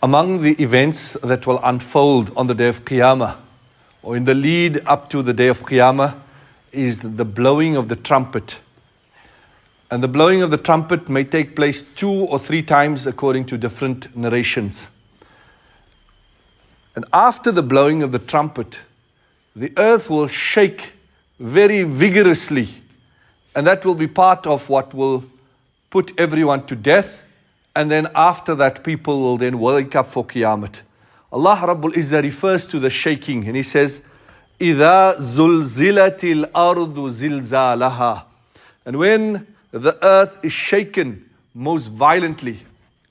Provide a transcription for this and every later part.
Among the events that will unfold on the day of Qiyamah, or in the lead up to the day of Qiyamah, is the blowing of the trumpet. And the blowing of the trumpet may take place 2 or 3 times according to different narrations. And after the blowing of the trumpet, the earth will shake very vigorously. And that will be part of what will put everyone to death. And then after that, people will then wake up for Qiyamah. Allah Rabbul Izzah refers to the shaking, and He says, إِذَا زُلْزِلَتِ الْأَرْضُ زِلْزَالَهَا. And when the earth is shaken most violently.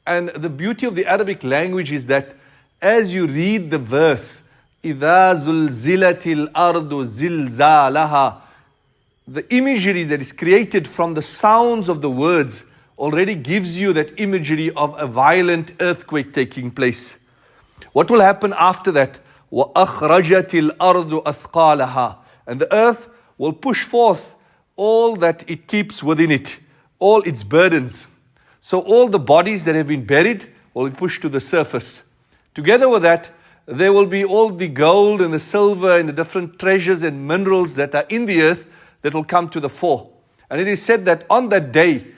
And the beauty of the Arabic language is that as you read the verse, إِذَا زُلْزِلَتِ الْأَرْضُ زِلْزَالَهَا, the imagery that is created from the sounds of the words already gives you that imagery of a violent earthquake taking place. What will happen after that? وَأَخْرَجَتِ الْأَرْضُ أَثْقَالَهَا. And the earth will push forth all that it keeps within it, all its burdens. So all the bodies that have been buried will be pushed to the surface. Together with that, there will be all the gold and the silver and the different treasures and minerals that are in the earth that will come to the fore. And it is said that on that day,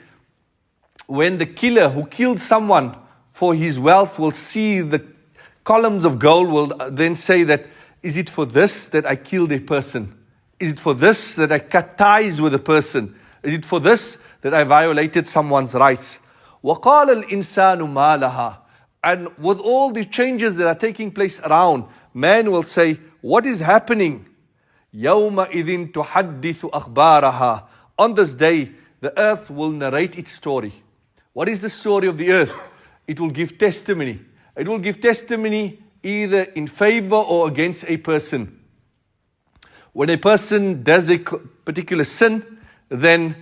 when the killer who killed someone for his wealth will see the columns of gold, will then say that, is it for this that I killed a person? Is it for this that I cut ties with a person? Is it for this that I violated someone's rights? وَقَالَ الْإِنسَانُ مَا لَهَا. And with all the changes that are taking place around, man will say, what is happening? يَوْمَئِذٍ تُحَدِّثُ أَخْبَارَهَا. On this day, the earth will narrate its story. What is the story of the earth? It will give testimony. It will give testimony either in favor or against a person. When a person does a particular sin, then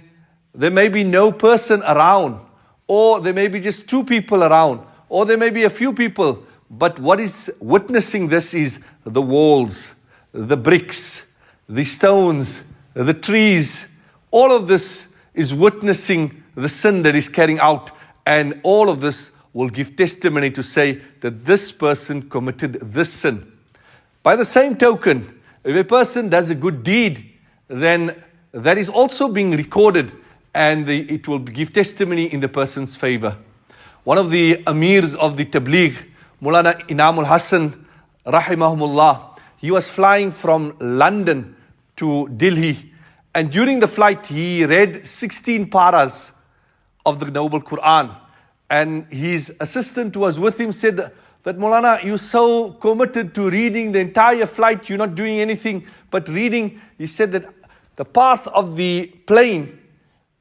there may be no person around, or there may be just 2 people around, or there may be a few people. But what is witnessing this is the walls, the bricks, the stones, the trees. All of this is witnessing the sin that is carrying out, and all of this will give testimony to say that this person committed this sin. By the same token, if a person does a good deed, then that is also being recorded, and it will give testimony in the person's favor. One of the amirs of the Tabligh, Maulana Inamul Hassan, rahimahumullah, he was flying from London to Delhi, and during the flight he read 16 paras of the Noble Quran. And his assistant who was with him said that, Maulana, you're so committed to reading the entire flight, you're not doing anything but reading. He said that the path of the plane,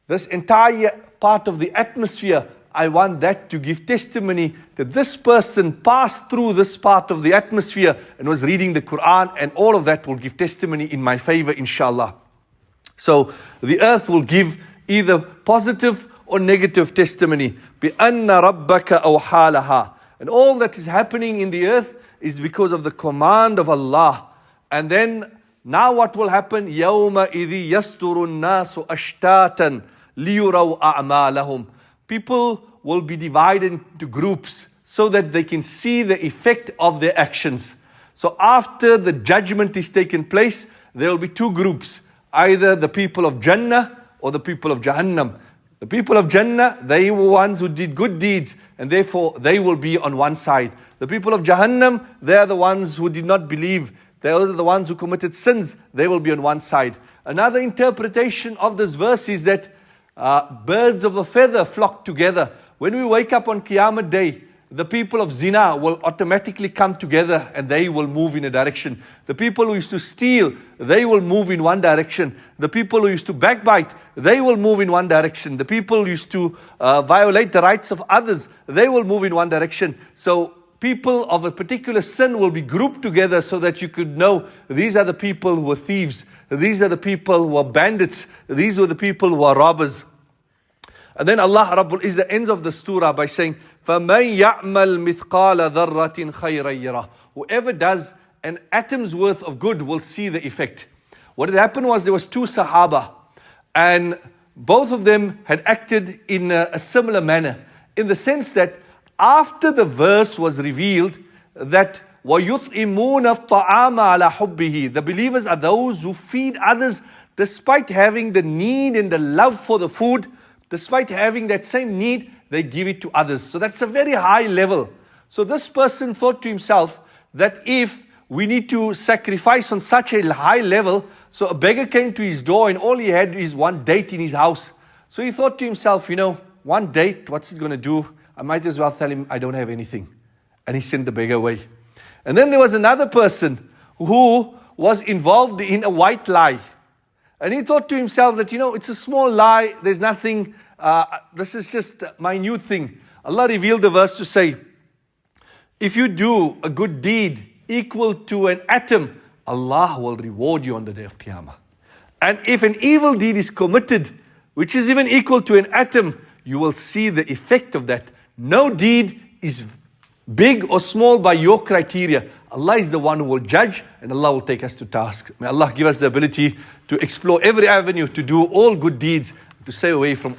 this entire part of the atmosphere, I want that to give testimony that this person passed through this part of the atmosphere and was reading the Quran, and all of that will give testimony in my favor, inshallah. So the earth will give either positive or negative testimony. بِأَنَّ رَبَّكَ أَوْحَى لَهَا. And all that is happening in the earth is because of the command of Allah. And then, now what will happen? يَوْمَئِذِ يَسْتُرُ النَّاسُ أَشْتَاتًا لِيُرَوْا أَعْمَالَهُم. People will be divided into groups so that they can see the effect of their actions. So after the judgment is taken place, there will be 2 groups. Either the people of Jannah or the people of Jahannam. The people of Jannah, they were ones who did good deeds, and therefore they will be on one side. The people of Jahannam, they are the ones who did not believe. They are the ones who committed sins. They will be on one side. Another interpretation of this verse is that birds of a feather flock together. When we wake up on Qiyamah Day, the people of zina will automatically come together and they will move in a direction. The people who used to steal, they will move in one direction. The people who used to backbite, they will move in one direction. The people who used to violate the rights of others, they will move in one direction. So people of a particular sin will be grouped together so that you could know these are the people who are thieves. These are the people who are bandits. These are the people who are robbers. And then Allah Rabbul Izzah ends of the surah by saying, فَمَنْ يَعْمَلْ مِثْقَالَ ذَرَّةٍ خَيْرًا يَرَهُ. Whoever does an atom's worth of good will see the effect. What had happened was there was 2 Sahaba, and both of them had acted in a similar manner, in the sense that after the verse was revealed that وَيُطْعِمُونَ الطَّعَامَ عَلَى حُبِّهِ, the believers are those who feed others despite having the need and the love for the food, despite having that same need, they give it to others. So that's a very high level. So this person thought to himself that if we need to sacrifice on such a high level, so a beggar came to his door and all he had is one date in his house. So he thought to himself, one date, what's it going to do? I might as well tell him I don't have anything. And he sent the beggar away. And then there was another person who was involved in a white lie. And he thought to himself that, it's a small lie, there's nothing, this is just a minute thing. Allah revealed the verse to say, if you do a good deed equal to an atom, Allah will reward you on the day of Qiyamah. And if an evil deed is committed, which is even equal to an atom, you will see the effect of that. No deed is big or small by your criteria. Allah is the one who will judge, and Allah will take us to task. May Allah give us the ability to explore every avenue, to do all good deeds, to stay away from